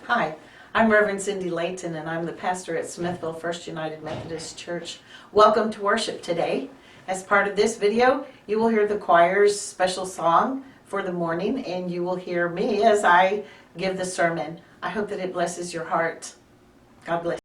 Hi, I'm Reverend Cindy Layton, and I'm the pastor at Smithville First United Methodist Church. Welcome to worship today. As part of this video, you will hear the choir's special song for the morning, and you will hear me as I give the sermon. I hope that it blesses your heart. God bless.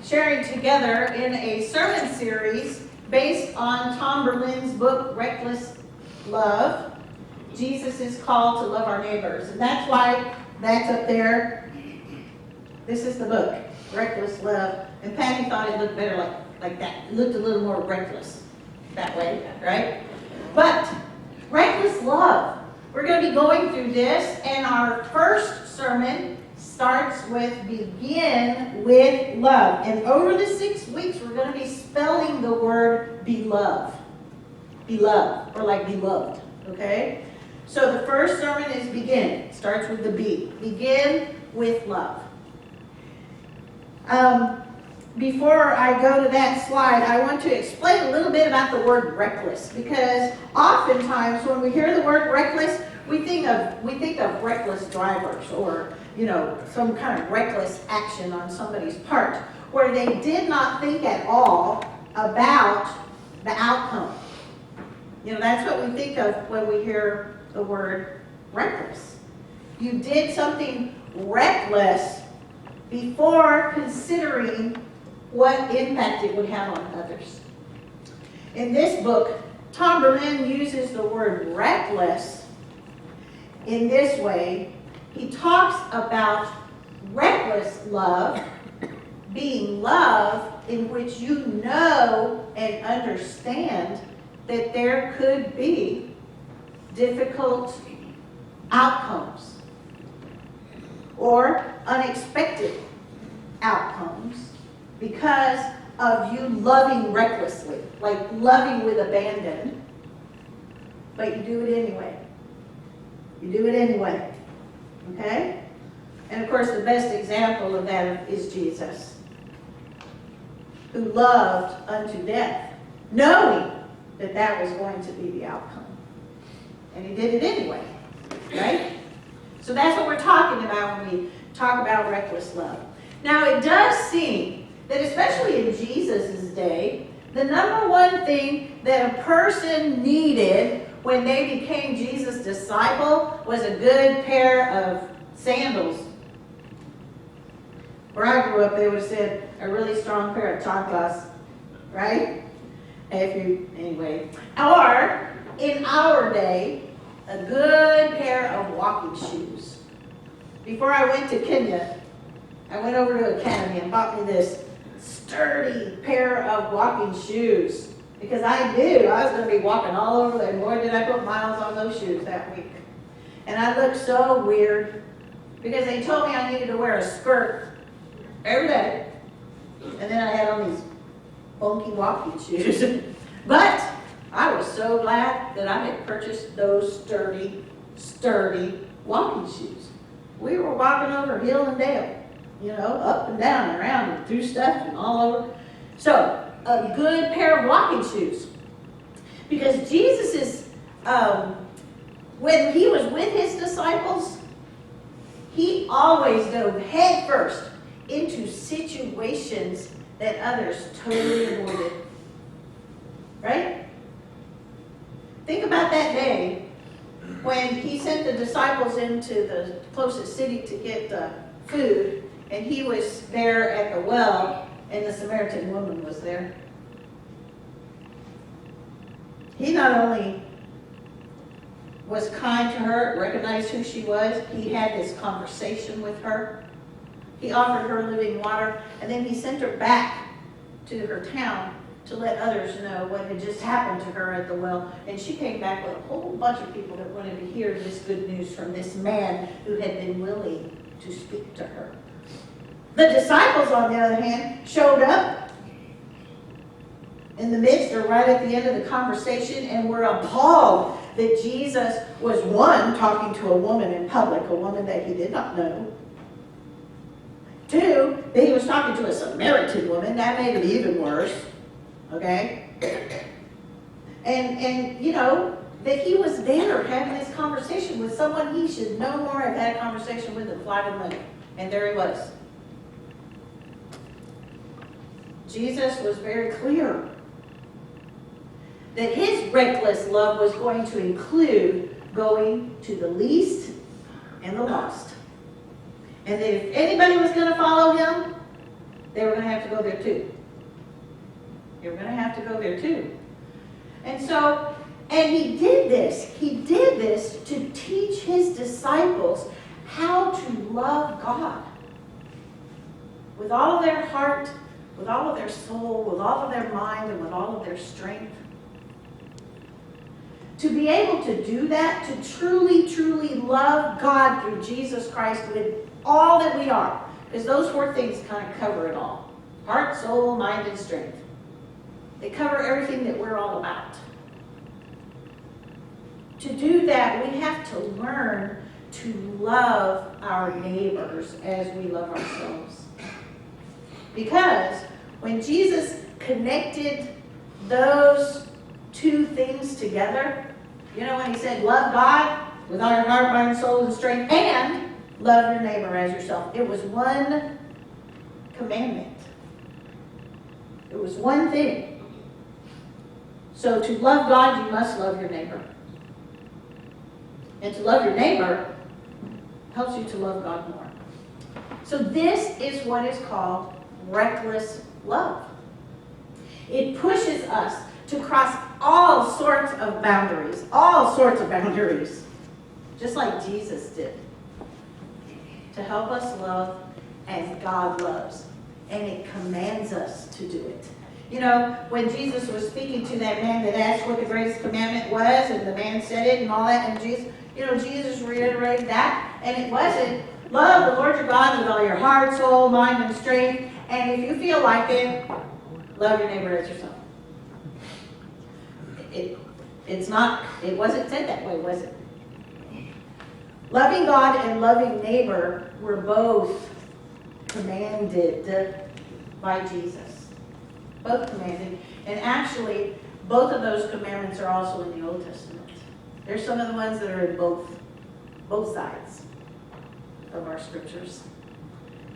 Sharing together in a sermon series based on Tom Berlin's book, Reckless Love. Jesus is called to love our neighbors. And that's why that's up there. This is the book, Reckless Love. And Patty thought it looked better like that. It looked a little more reckless that way, right? But reckless love. We're going to be going through this, and our first sermon starts with begin with love. And over the 6 weeks, we're going to be spelling the word beloved. beloved, or like beloved, okay? So the first sermon is begin. It starts with the B. Begin with love. Before I go to that slide, I want to explain a little bit about the word reckless, because oftentimes when we hear the word reckless, we think of reckless drivers, or some kind of reckless action on somebody's part, where they did not think at all about the outcome. That's what we think of when we hear the word reckless. You did something reckless before considering what impact it would have on others. In this book, Tom Berlin uses the word reckless in this way. He talks about reckless love being love in which you know and understand that there could be difficult outcomes or unexpected outcomes because of you loving recklessly, like loving with abandon, but you do it anyway. You do it anyway, okay? And of course, the best example of that is Jesus, who loved unto death, knowing that that was going to be the outcome. And he did it anyway, right? So that's what we're talking about when we talk about reckless love. Now, it does seem that especially in Jesus' day, the number one thing that a person needed when they became Jesus' disciple was a good pair of sandals. Where I grew up, they would have said a really strong pair of chanclas, right? Anyway. Or, in our day, a good pair of walking shoes. Before I went to Kenya, I went over to Academy and bought me this sturdy pair of walking shoes, because I knew I was going to be walking all over, and boy, did I put miles on those shoes that week. And I looked so weird, because they told me I needed to wear a skirt every day, and then I had on these funky walking shoes. But I was so glad that I had purchased those sturdy walking shoes. We were walking over hill and dale, up and down and around and through stuff and all over. So, a good pair of walking shoes. Because Jesus is, when he was with his disciples, he always dove head first into situations that others totally avoided. Right? Think about that day when he sent the disciples into the closest city to get food, and he was there at the well, and the Samaritan woman was there. He not only was kind to her, recognized who she was, he had this conversation with her. He offered her living water, and then he sent her back to her town to let others know what had just happened to her at the well. And she came back with a whole bunch of people that wanted to hear this good news from this man who had been willing to speak to her. The disciples, on the other hand, showed up in the midst or right at the end of the conversation and were appalled that Jesus was, one, talking to a woman in public, a woman that he did not know. Two, that he was talking to a Samaritan woman. That made it even worse. Okay? And that he was there having this conversation with someone he should no more have had a conversation with than fly to money. And there he was. Jesus was very clear that his reckless love was going to include going to the least and the lost. And that if anybody was going to follow him, they were going to have to go there too. They were going to have to go there too. And so, and he did this to teach his disciples how to love God with all of their heart, with all of their soul, with all of their mind, and with all of their strength. To be able to do that, to truly, truly love God through Jesus Christ with all that we are, because those four things kind of cover it all. Heart, soul, mind, and strength. They cover everything that we're all about. to do that, we have to learn to love our neighbors as we love ourselves. Because when Jesus connected those two things together, you know, when he said, love God with all your heart, mind, soul, and strength, and love your neighbor as yourself. It was one commandment. It was one thing. So to love God, you must love your neighbor. And to love your neighbor helps you to love God more. So this is what is called reckless love. It pushes us to cross all sorts of boundaries, just like Jesus did, to help us love as God loves. And it commands us to do it. You know, when Jesus was speaking to that man that asked what the greatest commandment was, and the man said it and all that, and Jesus reiterated that, and it wasn't, love the Lord your God with all your heart, soul, mind, and strength, and if you feel like it, love your neighbor as yourself. It wasn't said that way, was it? Loving God and loving neighbor were both commanded by Jesus. Both commanded. And actually, both of those commandments are also in the Old Testament. There's some of the ones that are in both sides of our scriptures.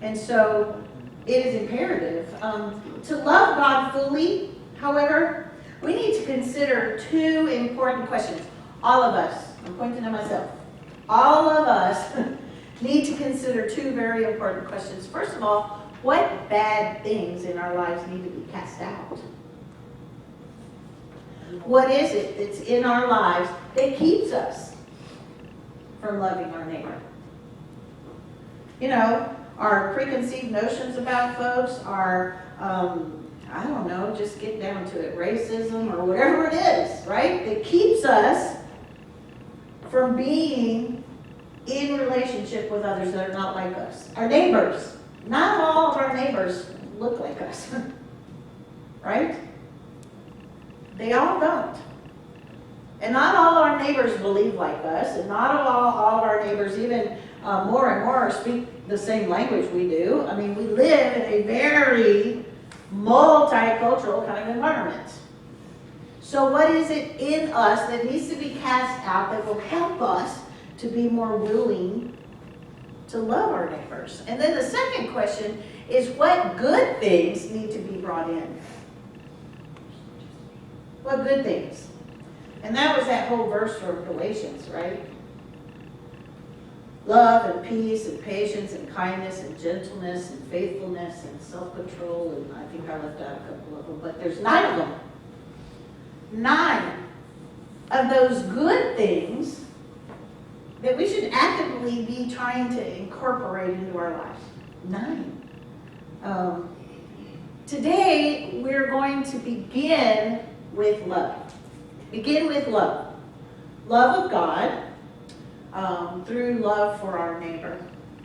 And so, it is imperative. To love God fully, however, we need to consider two important questions. All of us, I'm pointing to myself, all of us need to consider two very important questions. First of all, what bad things in our lives need to be cast out? What is it that's in our lives that keeps us from loving our neighbor? You know, our preconceived notions about folks, our, I don't know, just get down to it, racism or whatever it is, right? That keeps us from being in relationship with others that are not like us. Our neighbors. Not all of our neighbors look like us, right? They all don't. And not all our neighbors believe like us, and not all of our neighbors even more and more speak the same language we do. I mean, we live in a very multicultural kind of environment. So what is it in us that needs to be cast out that will help us to be more willing to love our neighbors? And then the second question is, what good things need to be brought in? What good things? And that was that whole verse from Galatians, right? Love and peace and patience and kindness and gentleness and faithfulness and self-control, and I think I left out a couple of them, but there's 9 of them. 9 of those good things that we should actively be trying to incorporate into our lives. 9. Today, we're going to begin with love. Begin with love. Love of God through love for our neighbor.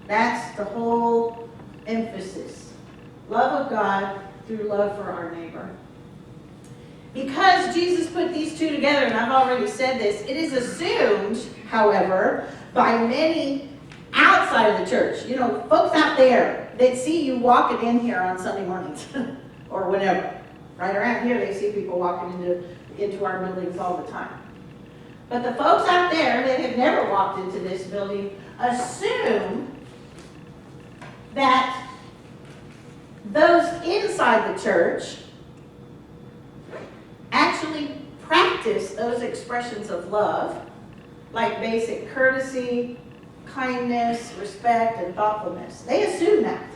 That's the whole emphasis. Love of God through love for our neighbor. Because Jesus put these two together, and I've already said this, it is assumed, however, by many outside of the church, you know, folks out there that see you walking in here on Sunday mornings or whenever. Right around here, they see people walking into our buildings all the time. But the folks out there that have never walked into this building assume that those inside the church actually practice those expressions of love, like basic courtesy, kindness, respect, and thoughtfulness. They assume that.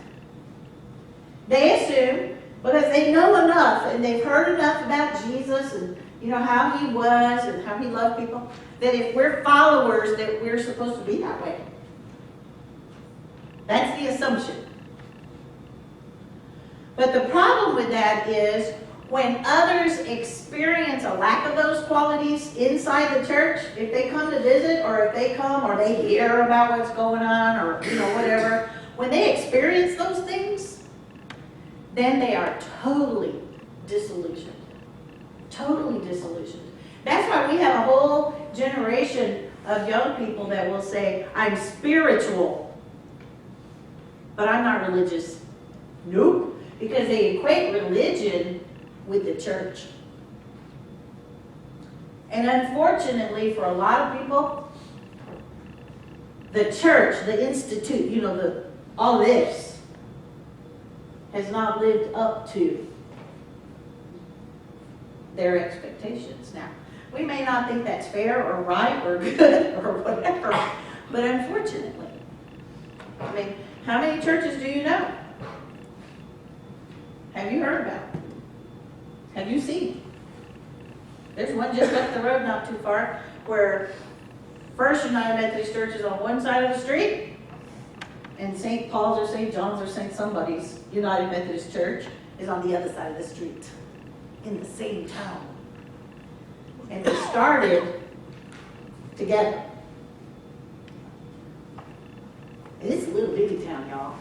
They assume, because they know enough and they've heard enough about Jesus and you know how he was and how he loved people, that if we're followers, that we're supposed to be that way. That's the assumption. But the problem with that is when others experience a lack of those qualities inside the church, if they come to visit or if they come or they hear about what's going on or you know whatever, when they experience those things, then they are totally disillusioned. Totally disillusioned. That's why we have a whole generation of young people that will say, I'm spiritual, but I'm not religious. Nope, because they equate religion with the church. And unfortunately, for a lot of people, the church, the institute, all this, has not lived up to their expectations. Now, we may not think that's fair or right or good or whatever, but unfortunately, I mean, how many churches do you know? Have you heard about? Have you seen? There's one just up the road, not too far, where First United Methodist Church is on one side of the street, and St. Paul's or St. John's or St. somebody's United Methodist Church is on the other side of the street, in the same town. And they started together. It's a little bitty town, y'all.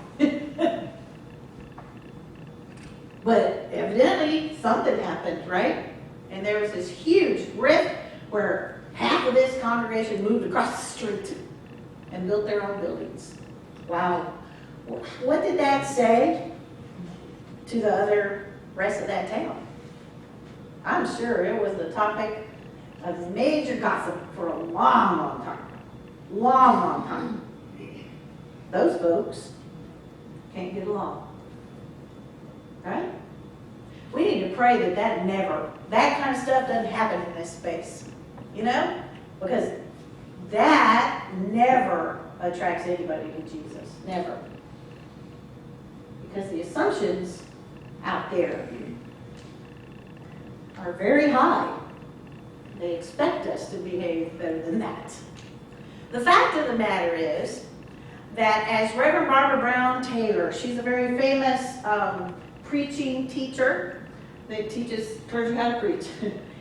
But evidently, something happened, right? And there was this huge rift where half of this congregation moved across the street and built their own buildings. Wow. What did that say to the other rest of that town? I'm sure it was the topic of major gossip for a long, long time. Long, long time. Those folks can't get along. Right? We need to pray that kind of stuff doesn't happen in this space. Because that never attracts anybody to Jesus. Never. Because the assumptions out there are very high. They expect us to behave better than that. The fact of the matter is that as Reverend Barbara Brown Taylor, she's a very famous preaching teacher that teaches clergy how to preach.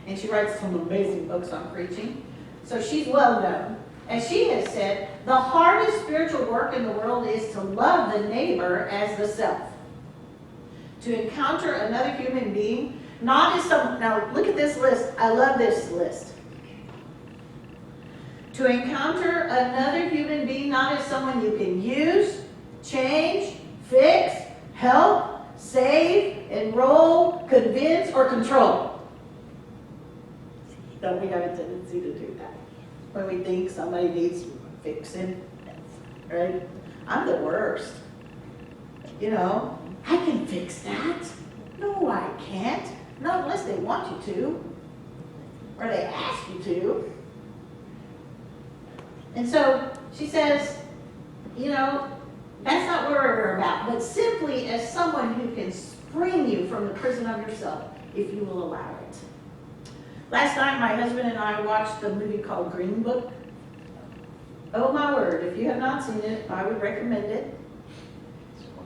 And she writes some amazing books on preaching. So she's well known. And she has said, the hardest spiritual work in the world is to love the neighbor as the self. To encounter another human being, not as some, now look at this list. I love this list. To encounter another human being, not as someone you can use, change, fix, help, save, enroll, convince, or control. Don't we have a tendency to do that? When we think somebody needs fixing, right? I'm the worst. I can fix that. No, I can't. Not unless they want you to, or they ask you to. And so she says, that's not what we're about, but simply as someone who can spring you from the prison of yourself, if you will allow it. Last night, my husband and I watched a movie called Green Book. Oh my word, if you have not seen it, I would recommend it.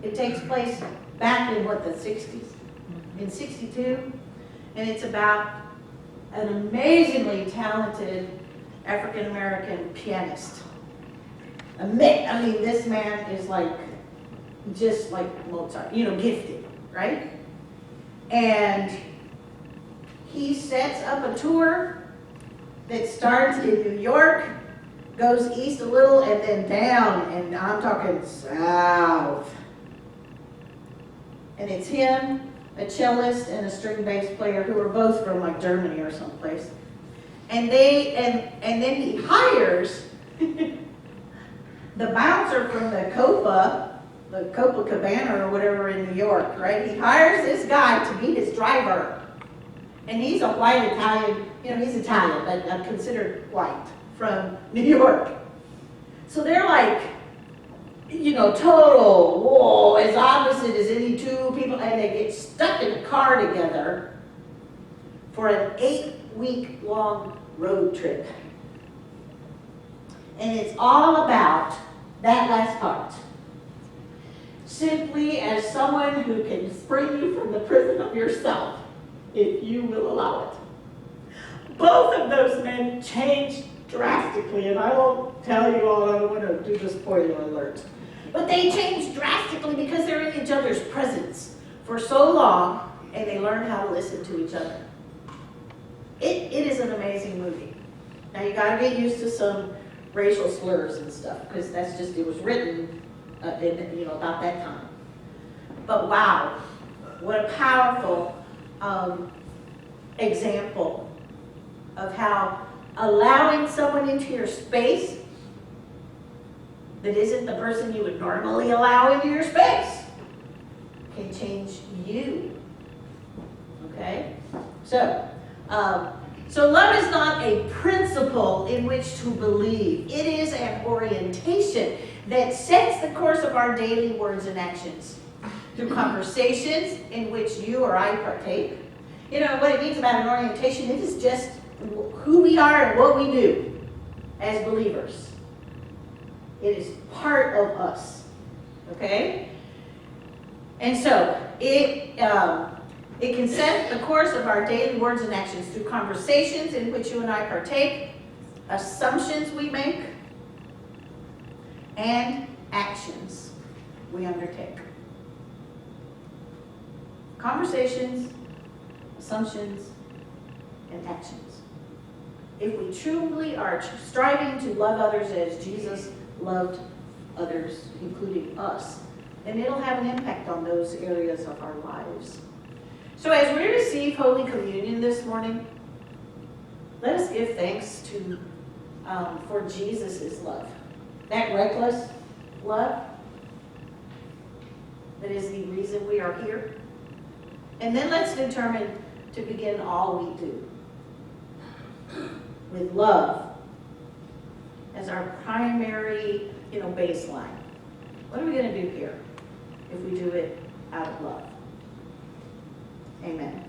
It takes place back in the 60s, in 62, and it's about an amazingly talented African-American pianist. This man is just like Mozart, gifted, right? And he sets up a tour that starts in New York, goes east a little, and then down, and I'm talking south. And it's him, a cellist, and a string bass player who are both from Germany or someplace. And then he hires the bouncer from the Copacabana or whatever in New York, right? He hires this guy to be his driver. And he's a white Italian, he's Italian, but considered white from New York. So they're total, whoa, as opposite as any two people, and they get stuck in a car together for an 8-week-long road trip. And it's all about that last part. Simply as someone who can spring you from the prison of yourself, if you will allow it. Both of those men changed drastically, and I won't tell you all, I don't want to do the spoiler alert. But they changed drastically because they're in each other's presence for so long, and they learn how to listen to each other. It is an amazing movie. Now you gotta get used to some racial slurs and stuff, because that's just, it was written about that time. But wow, what a powerful example of how allowing someone into your space that isn't the person you would normally allow into your space can change you. Okay? So love is not a principle in which to believe. It is an orientation that sets the course of our daily words and actions through conversations in which you or I partake. You know, what it means about an orientation, it is just who we are and what we do as believers. It is part of us. Okay? And so, it can set the course of our daily words and actions through conversations in which you and I partake, assumptions we make, and actions we undertake. Conversations, assumptions, and actions. If we truly are striving to love others as Jesus loved others, including us, then it'll have an impact on those areas of our lives. So as we receive Holy Communion this morning, let us give thanks to for Jesus' love. That reckless love that is the reason we are here. And then let's determine to begin all we do with love as our primary, baseline. What are we going to do here if we do it out of love? Amen.